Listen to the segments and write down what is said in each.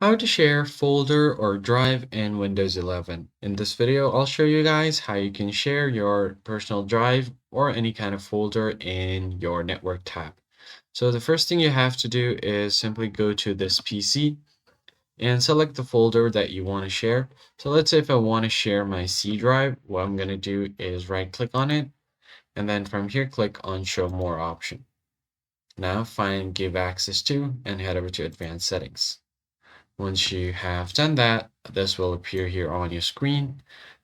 How to share folder or drive in Windows 11. In this video, I'll show you guys how you can share your personal drive or any kind of folder in your network tab. So the first thing you have to do is simply go to this PC and select the folder that you want to share. So let's say if I want to share my C drive, what I'm going to do is right click on it and then from here click on show more option. Now find give access to and head over to advanced settings. Once you have done that, this will appear here on your screen.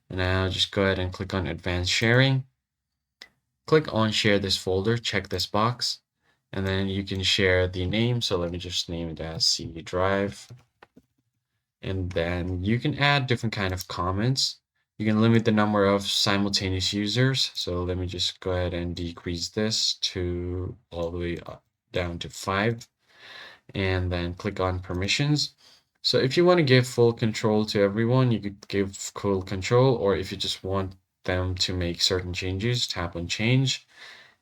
Now just go ahead and click on advanced sharing. Click on share this folder, check this box, and then you can share the name. So let me just name it as C drive. And then you can add different kind of comments. You can limit the number of simultaneous users. So let me just go ahead and decrease this to all the way down to 5. And then click on permissions. So if you want to give full control to everyone, you could give full control, or if you just want them to make certain changes, tap on change.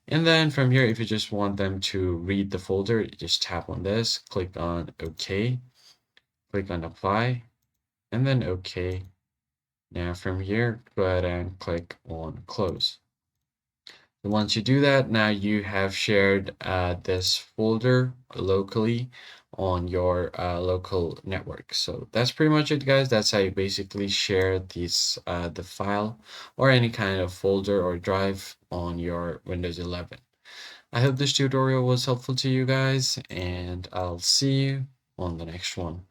And then from here, if you just want them to read the folder, just tap on this, click on OK, click on apply, and then OK. Now from here, go ahead and click on close. Once you do that, now you have shared this folder locally on your local network. So that's pretty much it, guys. That's how you basically share the file or any kind of folder or drive on your Windows 11. I hope this tutorial was helpful to you guys, and I'll see you on the next one.